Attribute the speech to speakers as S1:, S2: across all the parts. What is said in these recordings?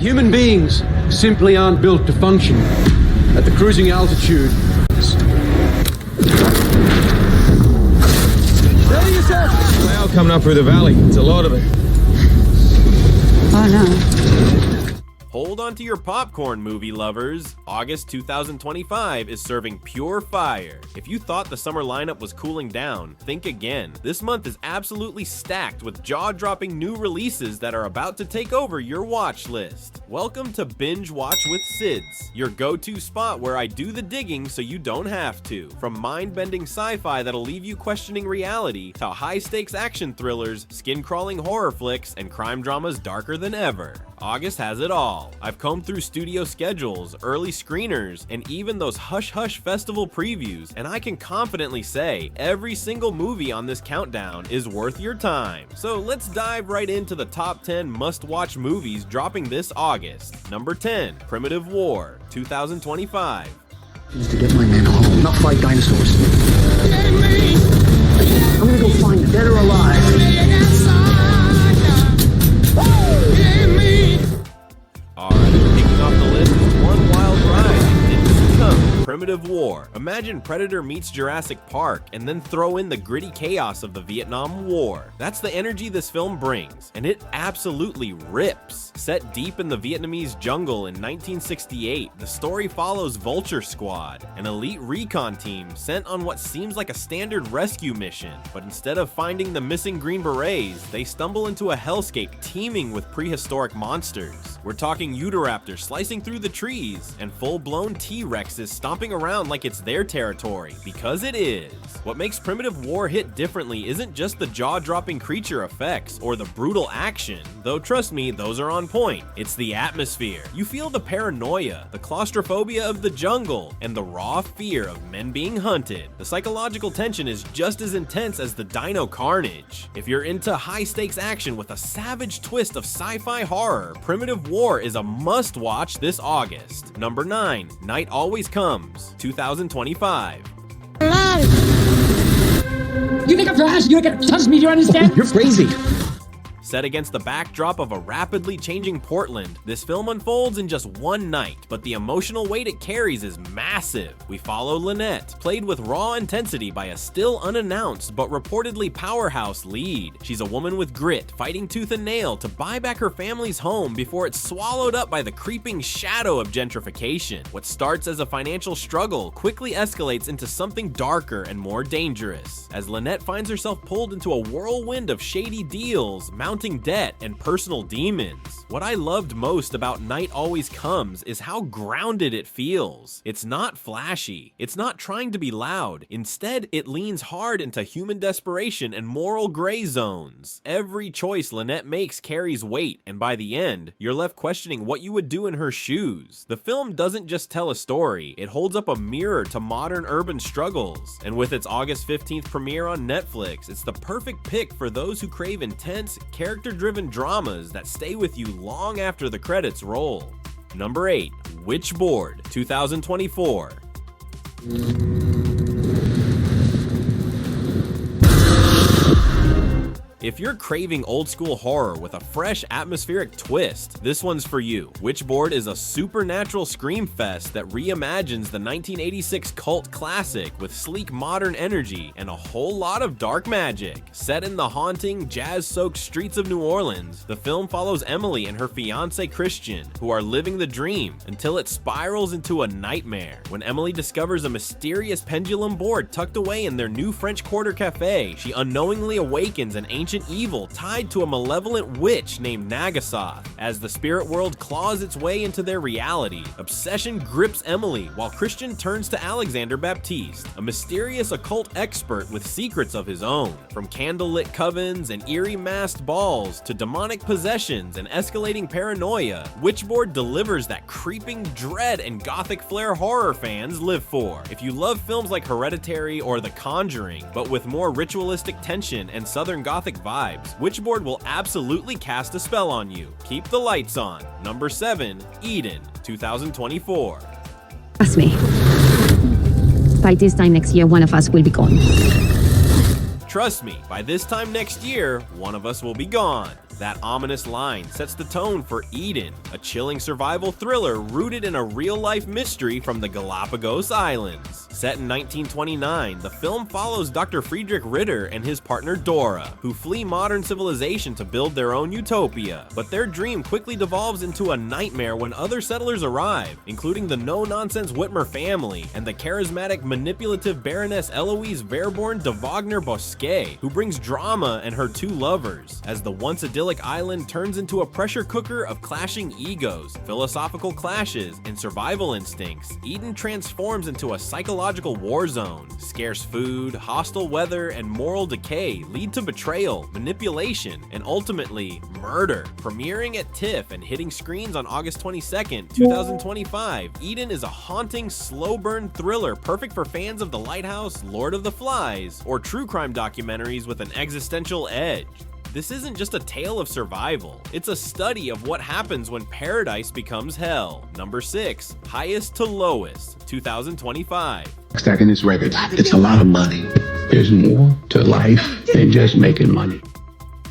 S1: Human beings simply aren't built to function at the cruising altitude. Steady yourself!
S2: Cloud coming up through the valley. It's a lot of it.
S3: Oh no.
S4: Hold on to your popcorn, movie lovers. August 2025 is serving pure fire. If you thought the summer lineup was cooling down, think again. This month is absolutely stacked with jaw-dropping new releases that are about to take over your watch list. Welcome to Binge Watch with Sids, your go-to spot where I do the digging so you don't have to. From mind-bending sci-fi that'll leave you questioning reality, to high-stakes action thrillers, skin-crawling horror flicks, and crime dramas darker than ever. August has it all. I've combed through studio schedules, early screeners, and even those hush-hush festival previews, and I can confidently say every single movie on this countdown is worth your time. So let's dive right into the top 10 must-watch movies dropping this August. Number 10, Primitive War, 2025.
S5: Is to get my men home, not fight dinosaurs. I'm gonna go find them, dead or alive.
S4: Alright, kicking off the list is one wild ride that didn't succumb. Primitive War. Imagine Predator meets Jurassic Park and then throw in the gritty chaos of the Vietnam War. That's the energy this film brings, and it absolutely rips. Set deep in the Vietnamese jungle in 1968, the story follows Vulture Squad, an elite recon team sent on what seems like a standard rescue mission. But instead of finding the missing Green Berets, they stumble into a hellscape teeming with prehistoric monsters. We're talking Utahraptors slicing through the trees, and full-blown T-Rexes stomping around like it's their territory, because it is. What makes Primitive War hit differently isn't just the jaw-dropping creature effects or the brutal action, though trust me, those are on point. It's the atmosphere. You feel the paranoia, the claustrophobia of the jungle, and the raw fear of men being hunted. The psychological tension is just as intense as the dino carnage. If you're into high-stakes action with a savage twist of sci-fi horror, Primitive War is a must-watch this August. Number 9, Night Always Comes, 2025.
S3: You think I'm trash? You ain't gonna touch me, do you understand?
S5: You're crazy.
S4: Set against the backdrop of a rapidly changing Portland, this film unfolds in just one night, but the emotional weight it carries is massive. We follow Lynette, played with raw intensity by a still unannounced but reportedly powerhouse lead. She's a woman with grit, fighting tooth and nail to buy back her family's home before it's swallowed up by the creeping shadow of gentrification. What starts as a financial struggle quickly escalates into something darker and more dangerous, as Lynette finds herself pulled into a whirlwind of shady deals, mounting debt, and personal demons. What I loved most about Night Always Comes is how grounded it feels. It's not flashy. It's not trying to be loud. Instead, it leans hard into human desperation and moral gray zones. Every choice Lynette makes carries weight, and by the end, you're left questioning what you would do in her shoes. The film doesn't just tell a story, it holds up a mirror to modern urban struggles. And with its August 15th premiere on Netflix, it's the perfect pick for those who crave intense, character-driven dramas that stay with you long after the credits roll. Number 8, Witchboard, 2024. If you're craving old school horror with a fresh atmospheric twist, this one's for you. Witchboard is a supernatural scream fest that reimagines the 1986 cult classic with sleek modern energy and a whole lot of dark magic. Set in the haunting, jazz-soaked streets of New Orleans, the film follows Emily and her fiancé Christian, who are living the dream until it spirals into a nightmare. When Emily discovers a mysterious pendulum board tucked away in their new French Quarter cafe, she unknowingly awakens an ancient evil tied to a malevolent witch named Nagasoth. As the spirit world claws its way into their reality, obsession grips Emily while Christian turns to Alexander Baptiste, a mysterious occult expert with secrets of his own. From candlelit covens and eerie masked balls to demonic possessions and escalating paranoia, Witchboard delivers that creeping dread and gothic flair horror fans live for. If you love films like Hereditary or The Conjuring, but with more ritualistic tension and southern gothic vibes, Witchboard will absolutely cast a spell on you. Keep the lights on. Number 7, Eden, 2024.
S3: Trust me. By this time next year, one of us will be gone.
S4: Trust me, by this time next year, one of us will be gone. That ominous line sets the tone for Eden, a chilling survival thriller rooted in a real-life mystery from the Galapagos Islands. Set in 1929, the film follows Dr. Friedrich Ritter and his partner Dora, who flee modern civilization to build their own utopia. But their dream quickly devolves into a nightmare when other settlers arrive, including the no-nonsense Whitmer family and the charismatic, manipulative Baroness Eloise Verborn de Wagner-Bosquet, who brings drama and her two lovers, as the once idyllic island turns into a pressure cooker of clashing egos, philosophical clashes, and survival instincts. Eden transforms into a psychological war zone. Scarce food, hostile weather, and moral decay lead to betrayal, manipulation, and ultimately, murder. Premiering at TIFF and hitting screens on August 22nd, 2025, Eden is a haunting, slow-burn thriller perfect for fans of The Lighthouse, Lord of the Flies, or true crime documentaries with an existential edge. This isn't just a tale of survival, it's a study of what happens when paradise becomes hell. Number 6, Highest to Lowest, 2025.
S6: Stacking this record, it's a lot of money. There's more to life than just making money.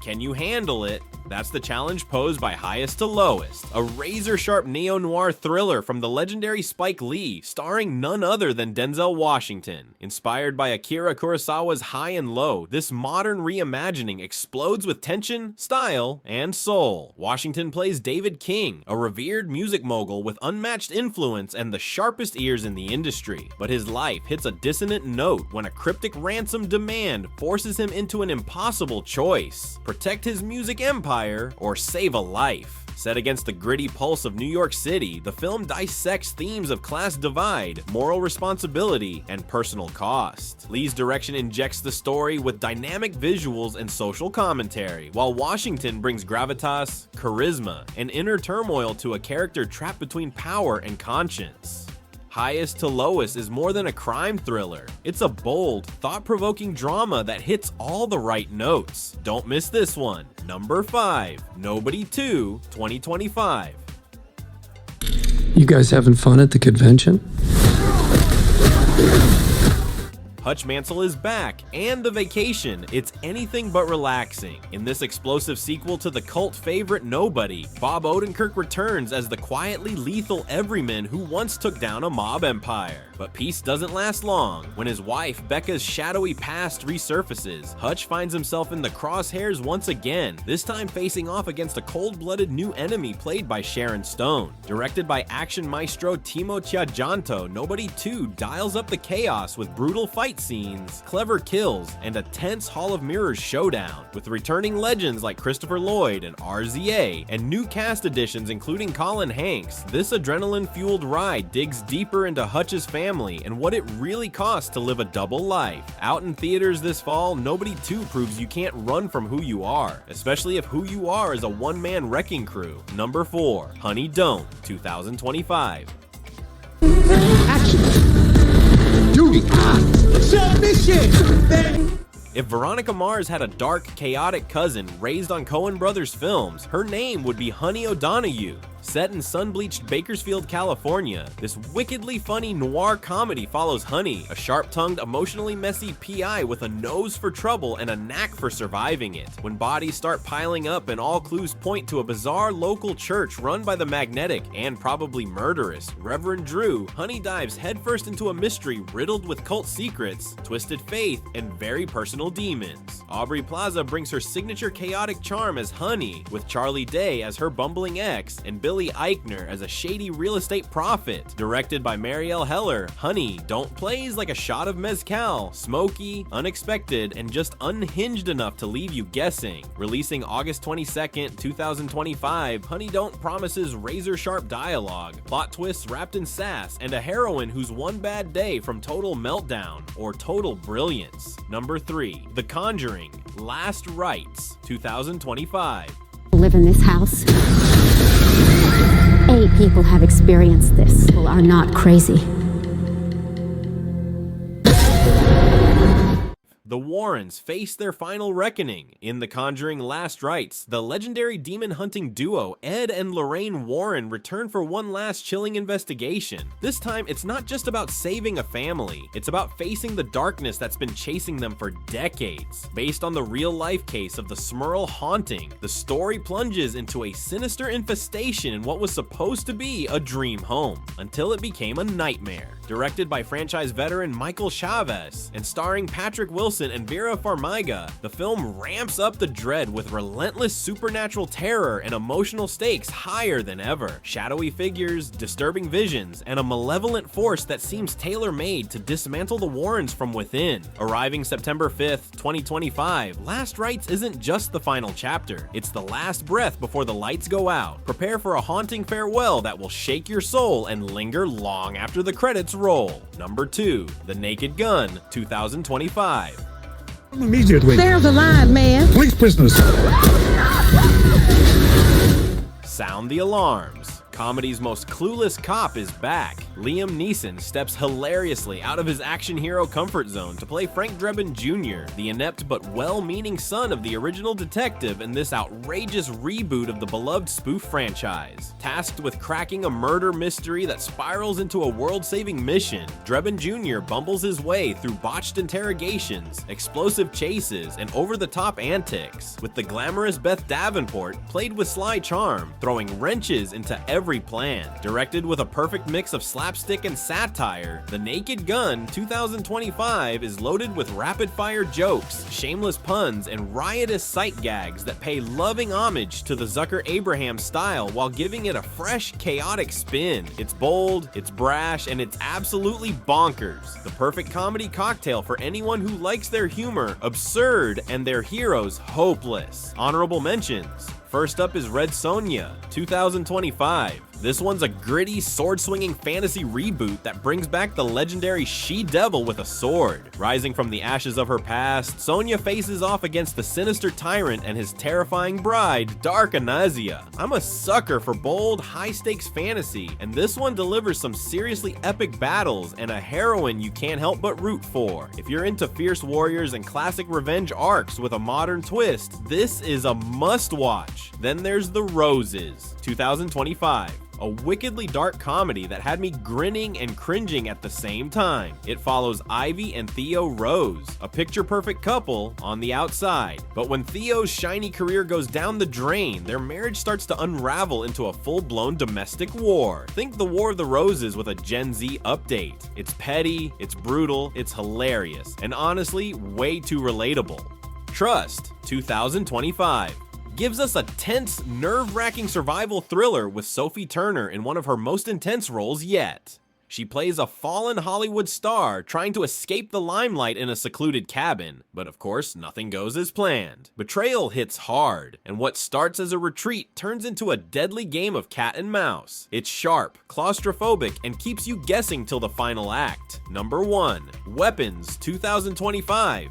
S4: Can you handle it? That's the challenge posed by Highest to Lowest, a razor-sharp neo-noir thriller from the legendary Spike Lee, starring none other than Denzel Washington. Inspired by Akira Kurosawa's High and Low, this modern reimagining explodes with tension, style, and soul. Washington plays David King, a revered music mogul with unmatched influence and the sharpest ears in the industry. But his life hits a dissonant note when a cryptic ransom demand forces him into an impossible choice: protect his music empire or save a life. Set against the gritty pulse of New York City, the film dissects themes of class divide, moral responsibility, and personal cost. Lee's direction injects the story with dynamic visuals and social commentary, while Washington brings gravitas, charisma, and inner turmoil to a character trapped between power and conscience. Highest to Lowest is more than a crime thriller. It's a bold, thought-provoking drama that hits all the right notes. Don't miss this one. Number 5, Nobody 2, 2025.
S7: You guys having fun at the convention?
S4: Hutch Mansell is back, and The Vacation. It's anything but relaxing. In this explosive sequel to the cult favorite Nobody, Bob Odenkirk returns as the quietly lethal everyman who once took down a mob empire. But peace doesn't last long. When his wife, Becca's shadowy past resurfaces, Hutch finds himself in the crosshairs once again, this time facing off against a cold-blooded new enemy played by Sharon Stone. Directed by action maestro Timo Tjahjanto, Nobody 2 dials up the chaos with brutal fight scenes, clever kills, and a tense Hall of Mirrors showdown, with returning legends like Christopher Lloyd and RZA, and new cast additions including Colin Hanks. This adrenaline-fueled ride digs deeper into Hutch's family and what it really costs to live a double life. Out in theaters this fall, Nobody 2 proves you can't run from who you are, especially if who you are is a one-man wrecking crew. Number 4, Honey Don't, 2025.
S5: Duty. Submission.
S4: If Veronica Mars had a dark, chaotic cousin raised on Coen Brothers films, her name would be Honey O'Donoghue. Set in sun-bleached Bakersfield, California, this wickedly funny noir comedy follows Honey, a sharp-tongued, emotionally messy PI with a nose for trouble and a knack for surviving it. When bodies start piling up and all clues point to a bizarre local church run by the magnetic and probably murderous Reverend Drew, Honey dives headfirst into a mystery riddled with cult secrets, twisted faith, and very personal demons. Aubrey Plaza brings her signature chaotic charm as Honey, with Charlie Day as her bumbling ex, and Billy Eichner as a shady real estate prophet. Directed by Marielle Heller, Honey Don't plays like a shot of mezcal, smoky, unexpected, and just unhinged enough to leave you guessing. Releasing August 22nd, 2025, Honey Don't promises razor-sharp dialogue, plot twists wrapped in sass, and a heroine who's one bad day from total meltdown or total brilliance. Number 3, The Conjuring, Last Rites, 2025.
S3: Live in this house. 8 people have experienced this. People are not crazy.
S4: The Warrens face their final reckoning. In The Conjuring Last Rites, the legendary demon-hunting duo Ed and Lorraine Warren return for one last chilling investigation. This time, it's not just about saving a family, it's about facing the darkness that's been chasing them for decades. Based on the real-life case of the Smurl haunting, the story plunges into a sinister infestation in what was supposed to be a dream home, until it became a nightmare. Directed by franchise veteran Michael Chavez and starring Patrick Wilson and Vera Farmiga, the film ramps up the dread with relentless supernatural terror and emotional stakes higher than ever. Shadowy figures, disturbing visions, and a malevolent force that seems tailor-made to dismantle the Warrens from within. Arriving September 5th, 2025, Last Rites isn't just the final chapter, it's the last breath before the lights go out. Prepare for a haunting farewell that will shake your soul and linger long after the credits roll. Number 2, The Naked Gun, 2025.
S5: Immediately.
S8: There's a line, man.
S5: Police prisoners.
S4: Sound the alarms. Comedy's most clueless cop is back. Liam Neeson steps hilariously out of his action hero comfort zone to play Frank Drebin Jr., the inept but well-meaning son of the original detective in this outrageous reboot of the beloved spoof franchise. Tasked with cracking a murder mystery that spirals into a world-saving mission, Drebin Jr. bumbles his way through botched interrogations, explosive chases, and over-the-top antics, with the glamorous Beth Davenport, played with sly charm, throwing wrenches into every plan. Directed with a perfect mix of slapstick and satire, The Naked Gun 2025 is loaded with rapid-fire jokes, shameless puns, and riotous sight gags that pay loving homage to the Zucker Abraham style while giving it a fresh, chaotic spin. It's bold, it's brash, and it's absolutely bonkers. The perfect comedy cocktail for anyone who likes their humor absurd and their heroes hopeless. Honorable mentions. First up is Red Sonja, 2025. This one's a gritty, sword-swinging fantasy reboot that brings back the legendary she-devil with a sword. Rising from the ashes of her past, Sonja faces off against the sinister tyrant and his terrifying bride, Dark Anazia. I'm a sucker for bold, high-stakes fantasy, and this one delivers some seriously epic battles and a heroine you can't help but root for. If you're into fierce warriors and classic revenge arcs with a modern twist, this is a must-watch. Then there's The Roses, 2025. A wickedly dark comedy that had me grinning and cringing at the same time. It follows Ivy and Theo Rose, a picture-perfect couple on the outside. But when Theo's shiny career goes down the drain, their marriage starts to unravel into a full-blown domestic war. Think The War of the Roses with a Gen Z update. It's petty, it's brutal, it's hilarious, and honestly, way too relatable. Trust, 2025. Gives us a tense, nerve-wracking survival thriller with Sophie Turner in one of her most intense roles yet. She plays a fallen Hollywood star trying to escape the limelight in a secluded cabin, but of course, nothing goes as planned. Betrayal hits hard, and what starts as a retreat turns into a deadly game of cat and mouse. It's sharp, claustrophobic, and keeps you guessing till the final act. Number 1, Weapons, 2025.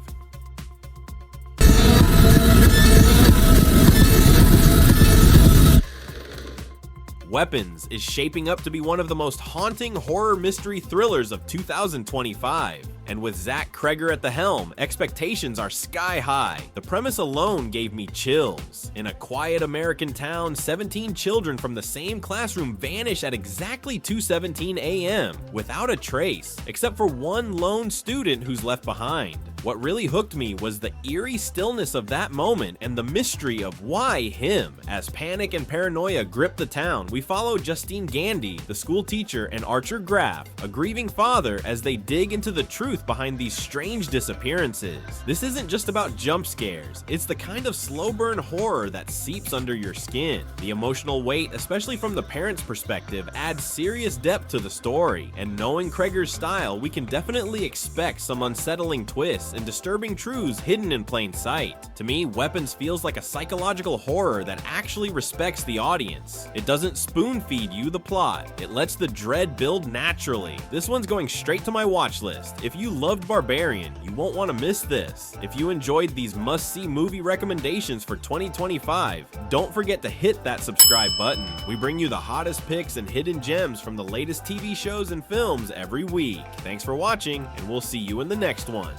S4: Weapons is shaping up to be one of the most haunting horror mystery thrillers of 2025. And with Zach Kreger at the helm, expectations are sky high. The premise alone gave me chills. In a quiet American town, 17 children from the same classroom vanish at exactly 2:17 a.m. without a trace, except for one lone student who's left behind. What really hooked me was the eerie stillness of that moment and the mystery of why him. As panic and paranoia grip the town, we follow Justine Gandy, the school teacher, and Archer Graff, a grieving father, as they dig into the truth behind these strange disappearances. This isn't just about jump scares, it's the kind of slow burn horror that seeps under your skin. The emotional weight, especially from the parents' perspective, adds serious depth to the story, and knowing Kreger's style, we can definitely expect some unsettling twists and disturbing truths hidden in plain sight. To me, Weapons feels like a psychological horror that actually respects the audience. It doesn't spoon feed you the plot, it lets the dread build naturally. This one's going straight to my watch list. If you loved Barbarian, you won't want to miss this. If you enjoyed these must-see movie recommendations for 2025, don't forget to hit that subscribe button. We bring you the hottest picks and hidden gems from the latest TV shows and films every week. Thanks for watching, and we'll see you in the next one.